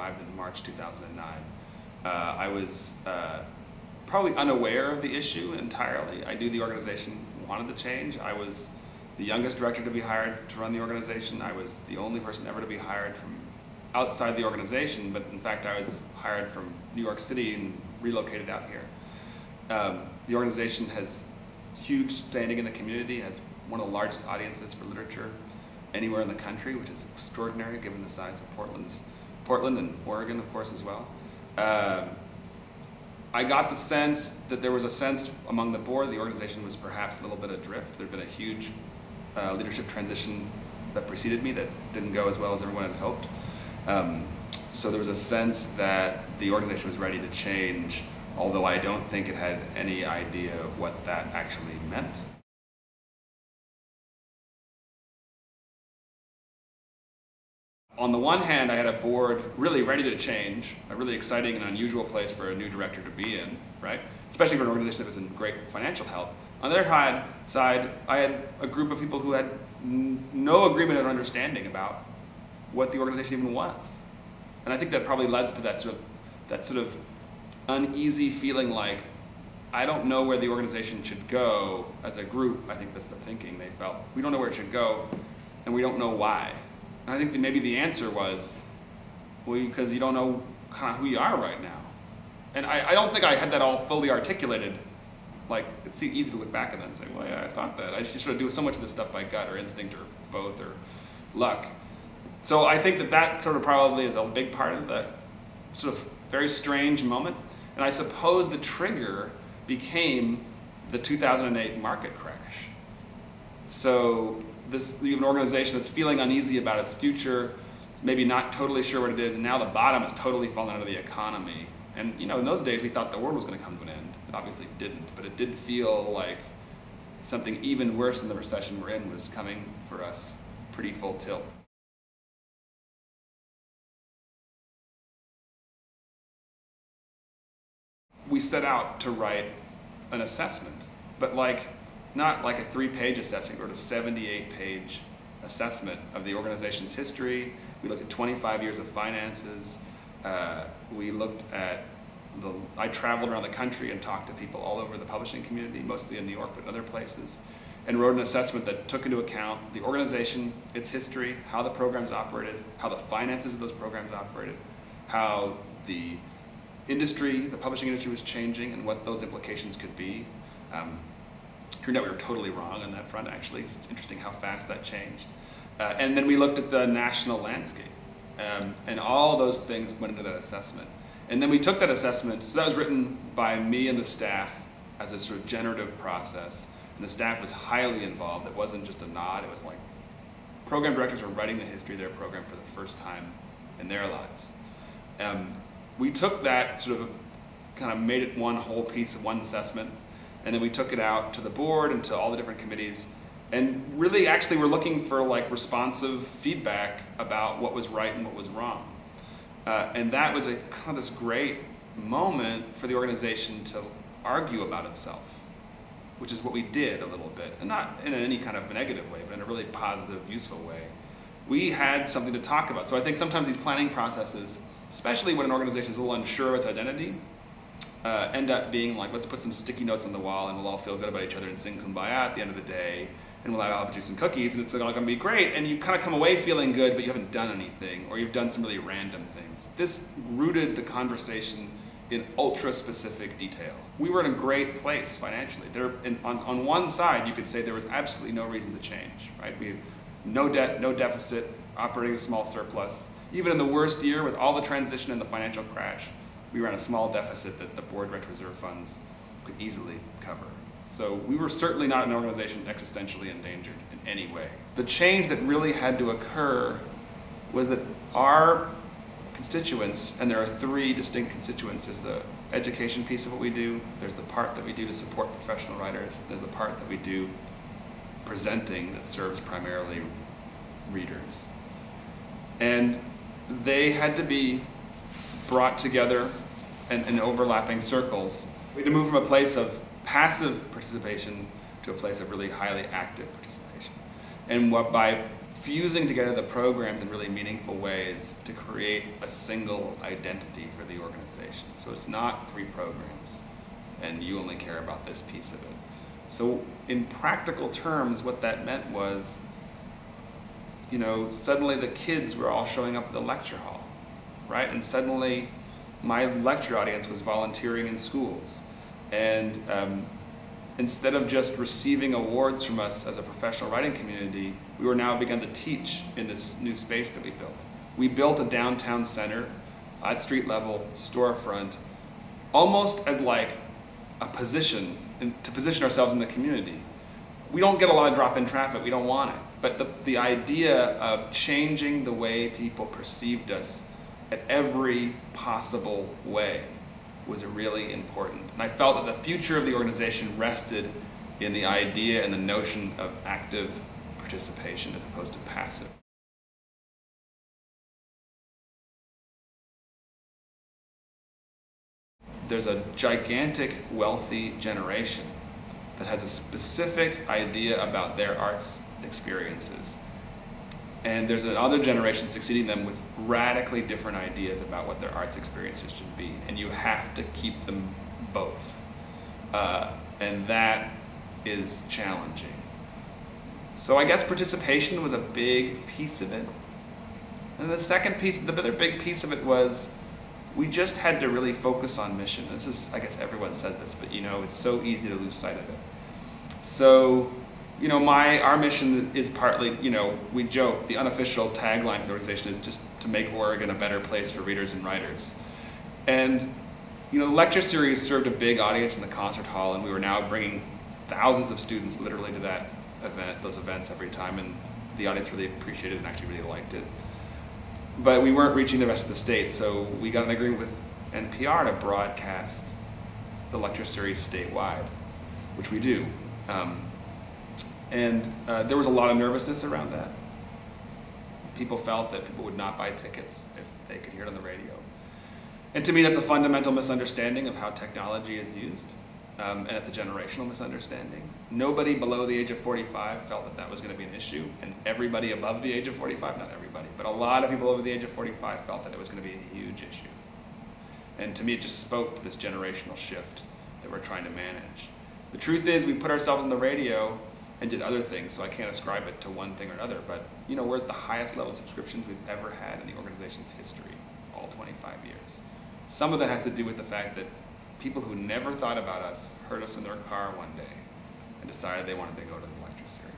arrived in March 2009. I was probably unaware of the issue entirely. I knew the organization wanted to change. I was the youngest director to be hired to run the organization. I was the only person ever to be hired from outside the organization, but in fact I was hired from New York City and relocated out here. The organization has huge standing in the community, has one of the largest audiences for literature anywhere in the country, which is extraordinary given the size of Portland and Oregon, of course, as well. I got the sense that there was a sense among the board the organization was perhaps a little bit adrift. There'd been a huge leadership transition that preceded me that didn't go as well as everyone had hoped. So there was a sense that the organization was ready to change, although I don't think it had any idea what that actually meant. On the one hand, I had a board really ready to change, a really exciting and unusual place for a new director to be in, right? Especially for an organization that was in great financial health. On the other side, I had a group of people who had no agreement or understanding about what the organization even was. And I think that probably led to that sort of uneasy feeling like, I don't know where the organization should go as a group. I think that's the thinking they felt. We don't know where it should go, and we don't know why. And I think that maybe the answer was, well, because you don't know kind of who you are right now. And I don't think I had that all fully articulated. Like, it's easy to look back at that and say, well, yeah, I thought that. I just sort of do so much of this stuff by gut or instinct or both or luck. So I think that that sort of probably is a big part of that sort of very strange moment. And I suppose the trigger became the 2008 market crash. So you have an organization that's feeling uneasy about its future, maybe not totally sure what it is, and now the bottom has totally fallen out of the economy. And you know, in those days we thought the world was going to come to an end. It obviously didn't, but it did feel like something even worse than the recession we're in was coming for us pretty full tilt. We set out to write an assessment, but not like a 3-page assessment. We wrote a 78-page assessment of the organization's history. We looked at 25 years of finances. We looked at I traveled around the country and talked to people all over the publishing community, mostly in New York, but in other places, and wrote an assessment that took into account the organization, its history, how the programs operated, how the finances of those programs operated, how the industry, the publishing industry was changing, and what those implications could be. Turned out we were totally wrong on that front, actually. It's interesting how fast that changed. And then we looked at the national landscape. And all those things went into that assessment. And then we took that assessment, so that was written by me and the staff as a sort of generative process. And the staff was highly involved. It wasn't just a nod, it was like program directors were writing the history of their program for the first time in their lives. We took that sort of, kind of made it one whole piece of one assessment, and then we took it out to the board and to all the different committees, and really actually we're looking for like responsive feedback about what was right and what was wrong. And that was a kind of this great moment for the organization to argue about itself, which is what we did a little bit, and not in any kind of negative way, but in a really positive, useful way. We had something to talk about. So I think sometimes these planning processes, especially when an organization is a little unsure of its identity, end up being like, let's put some sticky notes on the wall and we'll all feel good about each other and sing Kumbaya at the end of the day, and we'll have apple juice and cookies, and it's all gonna be great, and you kind of come away feeling good, but you haven't done anything, or you've done some really random things. This rooted the conversation in ultra-specific detail. We were in a great place financially. On one side, you could say there was absolutely no reason to change, right? We had no debt, no deficit, operating a small surplus. Even in the worst year, with all the transition and the financial crash, we ran a small deficit that the board direct reserve funds could easily cover. So we were certainly not an organization existentially endangered in any way. The change that really had to occur was that our constituents, and there are 3 distinct constituents. There's the education piece of what we do, there's the part that we do to support professional writers, there's the part that we do presenting that serves primarily readers. And they had to be brought together and in overlapping circles. We had to move from a place of passive participation to a place of really highly active participation. and by fusing together the programs in really meaningful ways to create a single identity for the organization. So it's not 3 programs, and you only care about this piece of it. So in practical terms, what that meant was, you know, suddenly the kids were all showing up at the lecture hall, right? And suddenly my lecture audience was volunteering in schools. And instead of just receiving awards from us as a professional writing community, we were now begun to teach in this new space that we built. We built a downtown center at street level, storefront, almost as like a position, to position ourselves in the community. We don't get a lot of drop-in traffic, we don't want it. But the idea of changing the way people perceived us at every possible way was really important. And I felt that the future of the organization rested in the idea and the notion of active participation as opposed to passive. There's a gigantic, wealthy generation that has a specific idea about their arts experiences. And there's another generation succeeding them with radically different ideas about what their arts experiences should be. And you have to keep them both. And that is challenging. So I guess participation was a big piece of it. And the second piece, the other big piece of it was we just had to really focus on mission. This is, I guess everyone says this, but you know, it's so easy to lose sight of it. So, you know, our mission is partly, you know, we joke, the unofficial tagline for the organization is just to make Oregon a better place for readers and writers. And, you know, the lecture series served a big audience in the concert hall, and we were now bringing thousands of students literally to that event, those events every time, and the audience really appreciated it and actually really liked it. But we weren't reaching the rest of the state, so we got an agreement with NPR to broadcast the lecture series statewide, which we do. There was a lot of nervousness around that. People felt that people would not buy tickets if they could hear it on the radio. And to me, that's a fundamental misunderstanding of how technology is used, and it's a generational misunderstanding. Nobody below the age of 45 felt that that was going to be an issue, and everybody above the age of 45, not everybody, but a lot of people over the age of 45 felt that it was going to be a huge issue. And to me, it just spoke to this generational shift that we're trying to manage. The truth is, we put ourselves on the radio and did other things, so I can't ascribe it to one thing or another, but you know, we're at the highest level of subscriptions we've ever had in the organization's history, all 25 years. Some of that has to do with the fact that people who never thought about us heard us in their car one day and decided they wanted to go to the lecture series.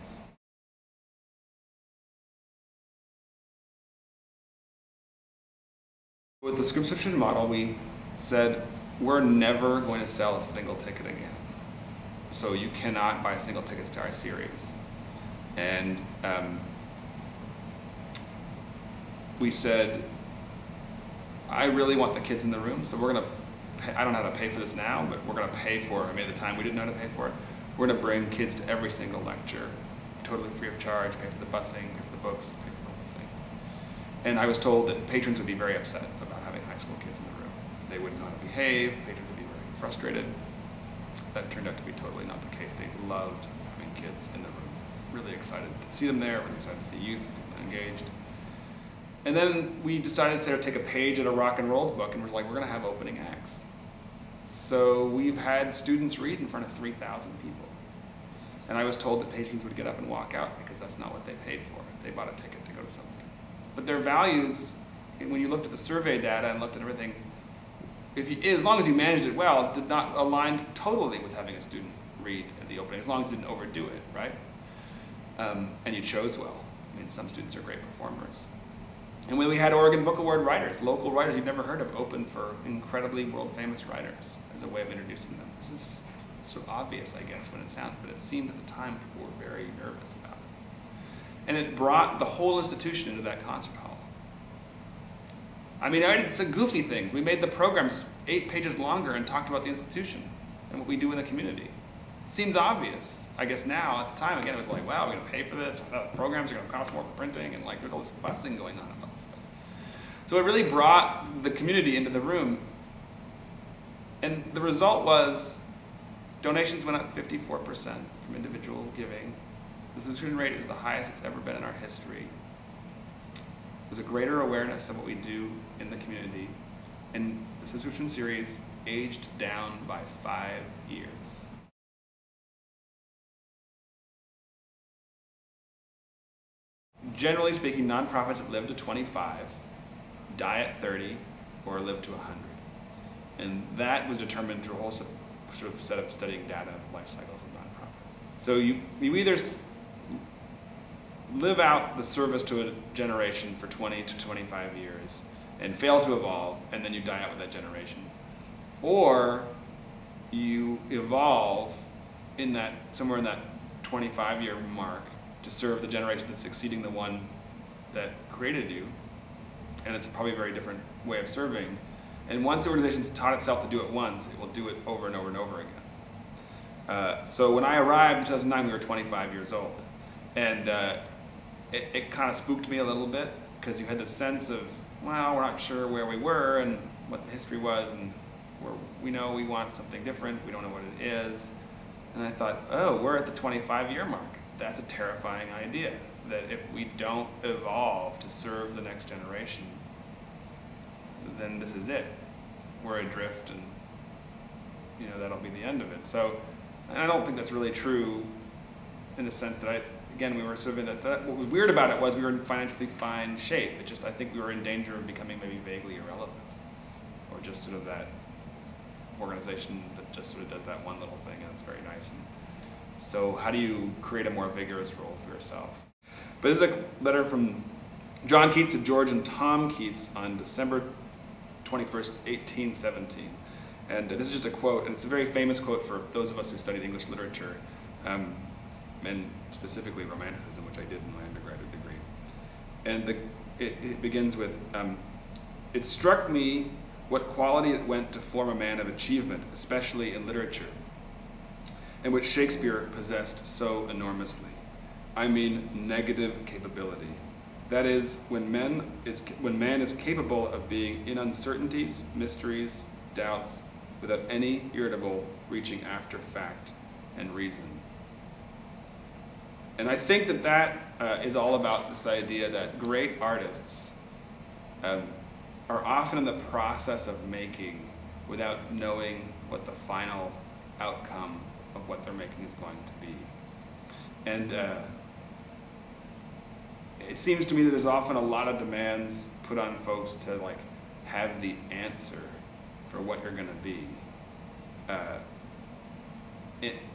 With the subscription model, we said, we're never going to sell a single ticket again. So you cannot buy single tickets to our series. And we said, I really want the kids in the room, so we're going to pay, I don't know how to pay for this now, but we're going to pay for it. I mean, at the time we didn't know how to pay for it. We're going to bring kids to every single lecture, totally free of charge, pay for the busing, pay for the books, pay for the whole thing. And I was told that patrons would be very upset about having high school kids in the room. They wouldn't know how to behave, patrons would be very frustrated. That turned out to be totally not the case. They loved having kids in the room. Really excited to see them there, really excited to see youth engaged. And then we decided to take a page at a rock and rolls book and was like, we're going to have opening acts. So we've had students read in front of 3,000 people. And I was told that patrons would get up and walk out because that's not what they paid for. They bought a ticket to go to something. But their values, when you looked at the survey data and looked at everything, as long as you managed it well, did not align totally with having a student read at the opening, as long as you didn't overdo it, right? And you chose well. I mean, some students are great performers. And when we had Oregon Book Award writers, local writers you've never heard of, open for incredibly world-famous writers as a way of introducing them. This is so obvious, I guess, when it sounds, but it seemed at the time people were very nervous about it. And it brought the whole institution into that concert hall. I mean, it's a goofy thing. We made the programs 8 pages longer and talked about the institution and what we do in the community. It seems obvious. I guess now, at the time, again, it was like, wow, we're going to pay for this. Programs are going to cost more for printing, and like, there's all this fussing going on about this stuff. So it really brought the community into the room. And the result was donations went up 54% from individual giving. The subscription rate is the highest it's ever been in our history. There's a greater awareness of what we do in the community, and the subscription series aged down by 5 years. Generally speaking, nonprofits that live to 25 die at 30 or live to 100. And that was determined through a whole sort of set of studying data of life cycles of nonprofits. So you either live out the service to a generation for 20 to 25 years and fail to evolve, and then you die out with that generation. Or you evolve in that, somewhere in that 25-year mark, to serve the generation that's succeeding the one that created you, and it's probably a very different way of serving. And once the organization's taught itself to do it once, it will do it over and over and over again. So when I arrived in 2009, we were 25 years old, and it kind of spooked me a little bit, because you had this sense of, well, we're not sure where we were and what the history was, and we know we want something different, we don't know what it is. And I thought, oh, we're at the 25-year mark. That's a terrifying idea, that if we don't evolve to serve the next generation, then this is it. We're adrift, and that'll be the end of it. So, and I don't think that's really true in the sense that we were sort of what was weird about it was we were in financially fine shape. It just, I think we were in danger of becoming maybe vaguely irrelevant, or just sort of that organization that just sort of does that one little thing and it's very nice. And so how do you create a more vigorous role for yourself? But there's a letter from John Keats to George and Tom Keats on December 21st, 1817. And this is just a quote, and it's a very famous quote for those of us who studied English literature, and specifically Romanticism, which I did in my undergraduate degree. And it begins with, "It struck me what quality it went to form a man of achievement, especially in literature, and which Shakespeare possessed so enormously. I mean negative capability. That is, when man is capable of being in uncertainties, mysteries, doubts, without any irritable reaching after fact and reason." And I think that is all about this idea that great artists are often in the process of making without knowing what the final outcome of what they're making is going to be. And it seems to me that there's often a lot of demands put on folks to have the answer for what you're going to be.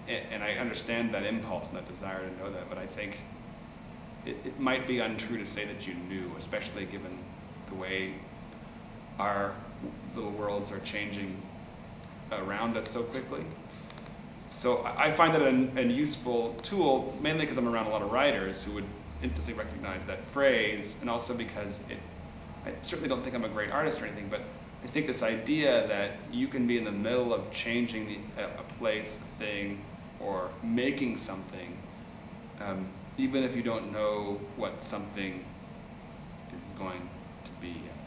And I understand that impulse and that desire to know that, but I think it might be untrue to say that you knew, especially given the way our little worlds are changing around us so quickly. So I find that a useful tool, mainly because I'm around a lot of writers who would instantly recognize that phrase, and also because I certainly don't think I'm a great artist or anything, but I think this idea that you can be in the middle of changing a place, a thing, or making something, even if you don't know what something is going to be yet.